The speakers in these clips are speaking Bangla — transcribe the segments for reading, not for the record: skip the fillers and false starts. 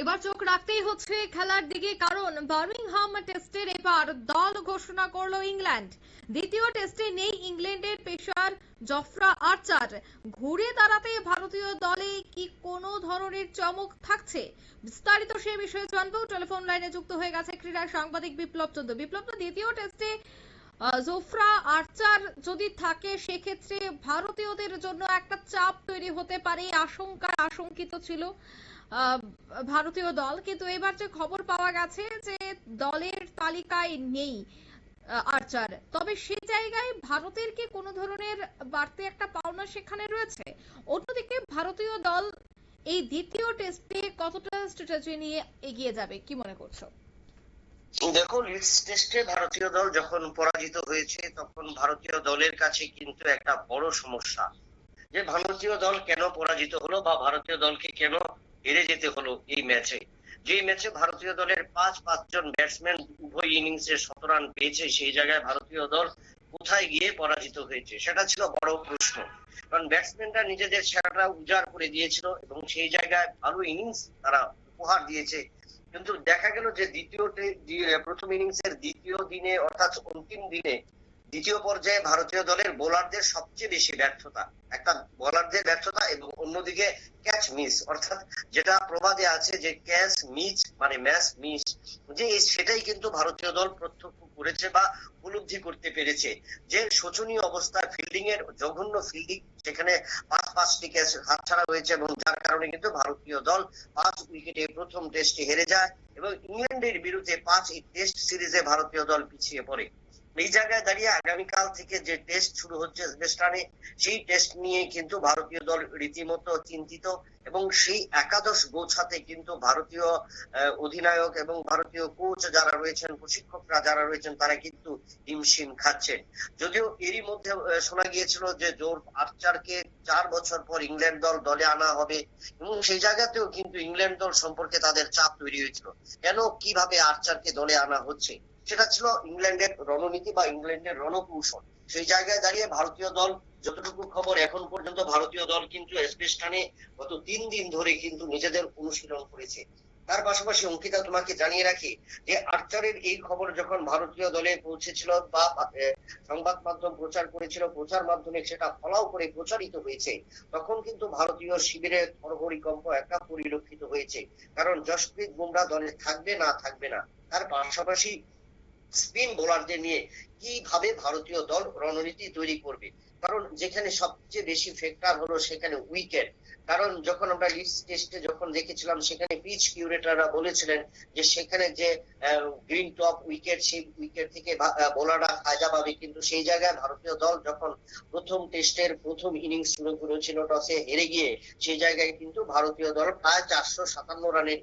এবার চোখ রাখতেই হচ্ছে খেলার দিকে, কারণ বার্মিংহাম টেস্টের এবার দল ঘোষণা করলো ইংল্যান্ড। দ্বিতীয় টেস্টে নেই ইংল্যান্ডের পেসার জফরা আর্চার। ঘুরে দাঁড়াতে ভারতীয় দলে কি কোনো ধরনের চমক থাকছে? বিস্তারিত সে বিষয়ে জানবো। টেলিফোন লাইনে যুক্ত হয়ে গেছে ক্রীড়া সাংবাদিক বিপ্লব চন্দ্র। বিপ্লব, দ্বিতীয় টেস্টে জোফরা আর্চার যদি থাকে সেক্ষেত্রে ভারতীয়দের জন্য একটা চাপ তৈরি হতে পারে, আশঙ্কিত ছিল ভারতীয় দল। কিন্তু এবার যে খবর পাওয়া গেছে যে দলের তালিকায় নেই আর্চার, তবে সে জায়গায় ভারতের কি কোনো ধরনের বাড়তি একটা পাওনা সেখানে রয়েছে? অন্যদিকে ভারতীয় দল এই দ্বিতীয় টেস্টে কতটা স্ট্র্যাটেজি নিয়ে এগিয়ে যাবে, কি মনে করছো? দেখো, লিডস টেস্টে ভারতীয় দল যখন পরাজিত হয়েছে তখন ভারতীয় দলের কাছে কিন্তু একটা বড় সমস্যা যে ভারতীয় দল কেন পরাজিত হলো বা ভারতীয় দলকে কেন হেরে যেতে হলো এই ম্যাচে। যে ম্যাচে ভারতীয় দলের পাঁচজন ব্যাটসম্যান উভয় ইনিংসে ১৭ রান পেয়েছে, সেই জায়গায় ভারতীয় দল কোথায় গিয়ে পরাজিত হয়েছে সেটা ছিল বড় প্রশ্ন। কারণ ব্যাটসম্যানরা নিজেদের সেরাটা উজাড় করে দিয়েছিল এবং সেই জায়গায় ভালো ইনিংস তারা উপহার দিয়েছে। কিন্তু দেখা গেল যে প্রথম ইনিংসের দ্বিতীয় দিনে অর্থাৎ অন্তিম দিনে দ্বিতীয় পর্যায়ে ভারতীয় দলের বোলারদের সবচেয়ে বেশি ব্যর্থতা, একটা বোলারদের ব্যর্থতা এবং অন্যদিকে ক্যাচ মিস, অর্থাৎ যেটা প্রবাদে আছে যে ক্যাচ মিস মানে ম্যাচ মিস, যে সেটাই কিন্তু ভারতীয় দল প্রত্যক্ষ করেছে বা উপলব্ধি করতে পেরেছে যে শোচনীয় অবস্থায় ফিল্ডিং এর জঘন্য ফিল্ডিং, সেখানে পাঁচটি ক্যাচ হাতছাড়া হয়েছে এবং যার কারণে কিন্তু ভারতীয় দল 5 উইকেটে প্রথম টেস্টে হেরে যায় এবং ইংল্যান্ডের বিরুদ্ধে 5 টেস্ট সিরিজে ভারতীয় দল পিছিয়ে পড়ে। এই জায়গায় দাঁড়িয়ে আগামীকাল থেকে যে টেস্ট শুরু হচ্ছে ওয়েস্টার্নে, সেই টেস্ট নিয়ে কিন্তু ভারতীয় দল রীতিমতো চিন্তিত এবং সেই একাদশ গোছাতে কিন্তু ভারতীয় অধিনায়ক এবং ভারতীয় কোচ যারা রয়েছেন, প্রশিক্ষকরা যারা রয়েছেন, তারা কিন্তু হিমশিম খাচ্ছেন। যদিও এরই মধ্যে শোনা গিয়েছিল যে জোর আর্চারকে 4 বছর পর ইংল্যান্ড দলে আনা হবে এবং সেই জায়গাতেও কিন্তু ইংল্যান্ড দল সম্পর্কে তাদের চাপ তৈরি হয়েছিল, কেন কিভাবে আর্চারকে দলে আনা হচ্ছে। সেটা ছিল ইংল্যান্ডের রণনীতি বা ইংল্যান্ডের রণকৌশল। সেই জায়গায় দাঁড়িয়ে ভারতীয় দল, যতটুকু খবর এখন পর্যন্ত, ভারতীয় দল কিন্তু এজবেস্টানে গত 3 দিন ধরে কিন্তু নিজেদের অনুশীলন করেছে। তার পাশাপাশি অঙ্কিতা, তোমাকে জানিয়ে রাখি যে আর্চারের এই খবর যখন ভারতীয় দলে পৌঁছেছিল বা সংবাদ মাধ্যম প্রচার করেছিল, প্রচার মাধ্যমে সেটা ফলাও করে প্রচারিত হয়েছে, তখন কিন্তু ভারতীয় শিবিরে থরহরিকম্প একটা পরিলক্ষিত হয়েছে। কারণ জসপ্রীত বুমরা দলে থাকবে না থাকবে না, তার পাশাপাশি স্পিন বোলারদের নিয়ে কিভাবে ভারতীয় দল রণনীতি তৈরি করবে। কারণ যেখানে সবচেয়ে বেশি ফ্যাক্টর হলো সেখানে উইকেট। কারণ যখন আমরা লিডস টেস্টে যখন দেখেছিলাম, সেখানে পিচ কিউরেটররা বলেছিলেন যে সেখানে যে গ্রিন টপ উইকেট, সেই উইকেট থেকে বোলাররা ফায়দা পাবে। কিন্তু সেই জায়গায় ভারতীয় দল যখন প্রথম টেস্টের প্রথম ইনিংস শুরু করেছিল টসে হেরে গিয়ে, সেই জায়গায় কিন্তু ভারতীয় দল প্রায় 457 রানের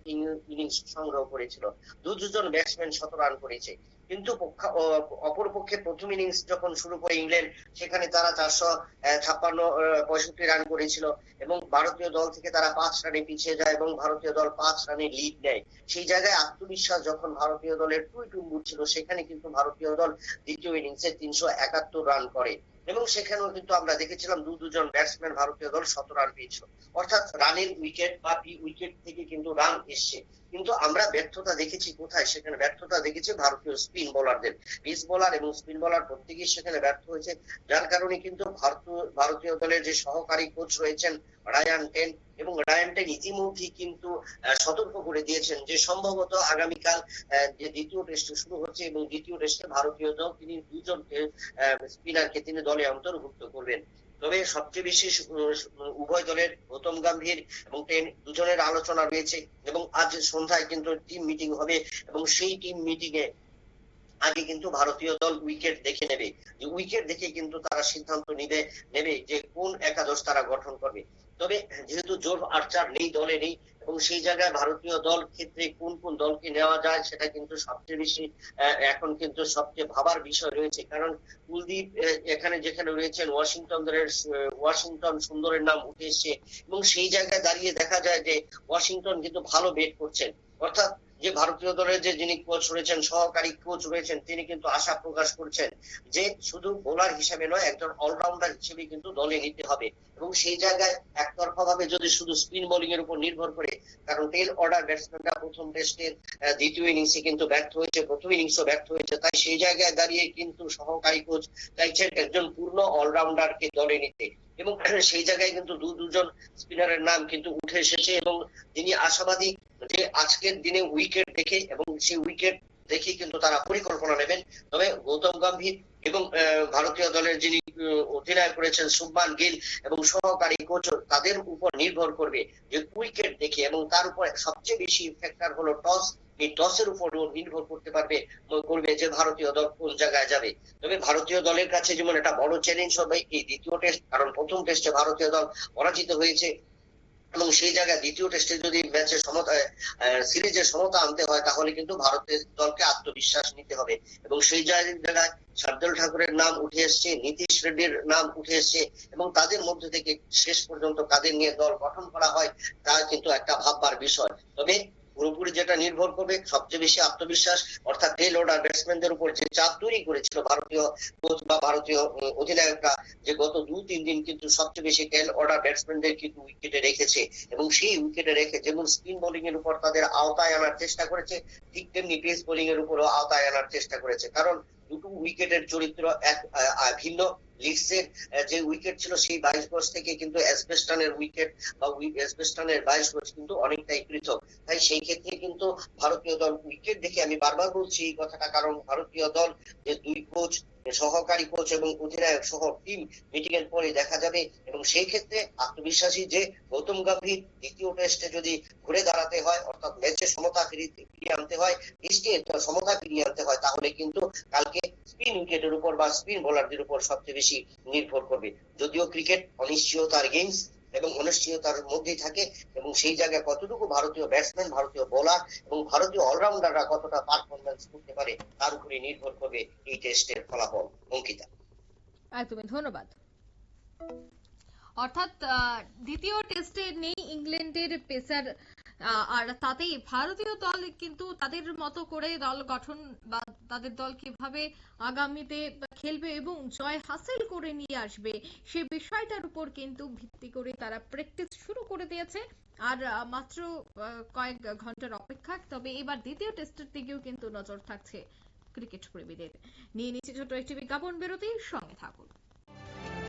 ইনিংস সংগ্রহ করেছিল, দুজন ব্যাটসম্যান ১৭ রান করেছে। কিন্তু অপরপক্ষে প্রথম ইনিংস যখন শুরু করে ইংল্যান্ড, সেখানে তারা 456-65 রান করেছিল এবং ভারতীয় দল থেকে তারা 5 রানে পিছিয়ে যায় এবং ভারতীয় দল 5 রানে লিড নেয়। সেই জায়গায় আত্মবিশ্বাস যখন ভারতীয় দলের টুইটুম্বুর ছিল, সেখানে কিন্তু ভারতীয় দল দ্বিতীয় ইনিংসে 371 রান করে এবং সেখানেও কিন্তু আমরা দেখেছিলাম দুজন ব্যাটসম্যান ভারতীয় দল 17 রান পেয়েছিল, অর্থাৎ রানের উইকেট বা উইকেট থেকে কিন্তু রান এসছে। কিন্তু আমরা ব্যর্থতা দেখেছি কোথায়? সেখানে ব্যর্থতা দেখেছি ভারতীয় স্পিন বোলারদের। পেস বোলার এবং স্পিন বোলার প্রত্যেকেই সেখানে ব্যর্থ হয়েছে, যার কারণে কিন্তু ভারতীয় দলের যে সহকারী কোচ রয়েছেন রায়ান টেন, এবং রায়ান টেন ইতিমধ্যেই কিন্তু সতর্ক করে দিয়েছেন যে সম্ভবত আগামীকাল যে দ্বিতীয় টেস্ট শুরু হচ্ছে এবং দ্বিতীয় টেস্টে ভারতীয় দল তিনি 2জন স্পিনারকে তিনি দলে অন্তর্ভুক্ত করবেন। তবে সবচেয়ে বেশি উভয় দলের গৌতম গম্ভীর এবং টেন দুজনের আলোচনা রয়েছে এবং আজ সন্ধ্যায় কিন্তু টিম মিটিং হবে এবং সেই টিম মিটিং এ আগে কিন্তু ভারতীয় দল উইকেট দেখে নেবে, যে উইকেট দেখে কিন্তু তারা সিদ্ধান্ত নেবে যে কোন একাদশ তারা গঠন করবে। তবে যেহেতু জোর আর্চার দলে নেই এবং সেই জায়গায় ভারতীয় দল ক্ষেত্রে কোন কোন দলকে নেওয়া যায় সেটা কিন্তু সবচেয়ে বেশি এখন কিন্তু সবচেয়ে ভাবার বিষয় রয়েছে। কারণ কুলদীপ এখানে যেখানে রয়েছেন, ওয়াশিংটন সুন্দরের নাম উঠে এসছে এবং সেই জায়গায় দাঁড়িয়ে দেখা যায় যে ওয়াশিংটন কিন্তু ভালো বেট করছেন, অর্থাৎ যে ভারতীয় দলের যিনি কোচ রয়েছেন, সহকারী কোচ রয়েছেন, তিনি কিন্তু আশা প্রকাশ করছেন যে শুধু বোলার হিসেবে নয়, একজন অলরাউন্ডার হিসেবে কিন্তু দলে নিতে হবে। এবং সেই জায়গায় একতরফা ভাবে যদি শুধু স্পিন বোলিং এর উপর নির্ভর করে, কারণ টেল অর্ডার ব্যাটসম্যানরা প্রথম টেস্টের দ্বিতীয় ইনিংসে কিন্তু ব্যর্থ হয়েছে, প্রথম ইনিংসও ব্যর্থ হয়েছে, তাই সেই জায়গায় দাঁড়িয়ে কিন্তু সহকারী কোচ চাইছেন একজন পূর্ণ অলরাউন্ডারকে দলে নিতে। এবং সেই জায়গায় কিন্তু দুজন স্পিনারের নাম কিন্তু উঠে এসেছে এবং তিনি আশাবাদী যে আজকের দিনে উইকেট দেখে এবং সেই উইকেট দেখে কিন্তু তারা পরিকল্পনা নেবেন। তবে গৌতম গম্ভীর এবং ভারতীয় দলের যিনি অধিনায়ক করেছেন শুভমান গিল এবং সহকারী কোচ, তাদের উপর নির্ভর করবে যে উইকেট দেখে, এবং তার উপর সবচেয়ে বেশি ফ্যাক্টর হলো টস। এই টসের উপর নির্ভর করবে যে ভারতীয় দল কোন জায়গায় যাবে। তবে ভারতীয় দলের কাছে যেমন একটা বড় চ্যালেঞ্জ হবে এই দ্বিতীয় টেস্ট, কারণ প্রথম টেস্টে ভারতীয় দল পরাজিত হয়েছে এবং সেই জায়গায় দ্বিতীয় টেস্টে যদি ম্যাচের সমতা সিরিজের সমতা আনতে হয়, তাহলে কিন্তু ভারতের দলকে আত্মবিশ্বাস নিতে হবে। এবং সেই জায়গায় শার্দুল ঠাকুরের নাম উঠে এসছে, নীতিশ রেড্ডির নাম উঠে এসছে, এবং তাদের মধ্যে থেকে শেষ পর্যন্ত কাদের নিয়ে দল গঠন করা হয় তা কিন্তু একটা ভাববার বিষয়। তবে পুরোপুরি যেটা নির্ভর করবে সবচেয়ে বেশি আত্মবিশ্বাস, অর্থাৎ টেল অর্ডার ব্যাটসম্যানদের উপর যে চাপ তৈরি করেছিল ভারতীয় কোচ বা ভারতীয় অধিনায়করা, যে গত 2-3 দিন কিন্তু সবচেয়ে বেশি টেল অর্ডার ব্যাটসম্যানদের কিন্তু উইকেটে রেখেছে, এবং সেই উইকেটে রেখে যেমন স্পিন বোলিং এর উপর তাদের আওতায় আনার চেষ্টা করেছে, ঠিক তেমনি পেস বোলিং এর উপরও আওতায় আনার চেষ্টা করেছে। কারণ দুটো উইকেটের চরিত্র এক ভিন্ন। লিডসের যে উইকেট ছিল সেই 22 গজ থেকে কিন্তু এজবেস্টনের উইকেট বা এজবেস্টনের 22 গজ কিন্তু অনেকটাই পৃথক। তাই সেই ক্ষেত্রে কিন্তু ভারতীয় দল উইকেট দেখে, আমি বারবার বলছি এই কথাটা, কারণ ভারতীয় দল যে দুই কোচ, সহকারী কোচ এবং অধিনায়ক সহ টিম মিটিং এর পরে দেখা যাবে। এবং সেই ক্ষেত্রে আত্মবিশ্বাসী যে গৌতম গম্ভীর দ্বিতীয় টেস্টে যদি ঘুরে দাঁড়াতে হয়, অর্থাৎ ম্যাচে সমতা ফিরিয়ে আনতে হয়, টেস্টে সমতা ফিরিয়ে আনতে হয়, তাহলে কিন্তু কালকে স্পিন উইকেটের উপর বা স্পিন বোলারদের উপর সবচেয়ে বেশি নির্ভর করবে। যদিও ক্রিকেট অনিশ্চয়তার গেমস এবং অনিশ্চয়তার মধ্যেই থাকে, এবং সেই জায়গায় কতটুকু ভারতীয় ব্যাটসম্যান, ভারতীয় বোলার এবং ভারতীয় অলরাউন্ডাররা কতটা পারফরমেন্স করতে পারে তার উপরে নির্ভর করবে এই টেস্টের ফলাফল। অঙ্কিতা, একদমই ধন্যবাদ। অর্থাৎ দ্বিতীয় টেস্টে নেই ইংল্যান্ডের পেসার, আর তাতেই ভারতীয় দল কিন্তু তাদের মতো করে দল গঠন বা তাদের দল কিভাবে আগামীতে খেলবে এবং জয় হাসিল করে নিয়ে আসবে সে বিষয়টার উপর কিন্তু ভিত্তি করে তারা প্র্যাকটিস শুরু করে দিয়েছে। আর মাত্র কয়েক ঘন্টার অপেক্ষা, তবে এবার দ্বিতীয় টেস্টের দিকেও কিন্তু নজর থাকছে ক্রিকেট প্রেমীদের। নিয়ে নিচ্ছে ছোট একটি বিজ্ঞাপন বিরতি, সঙ্গে থাকুন।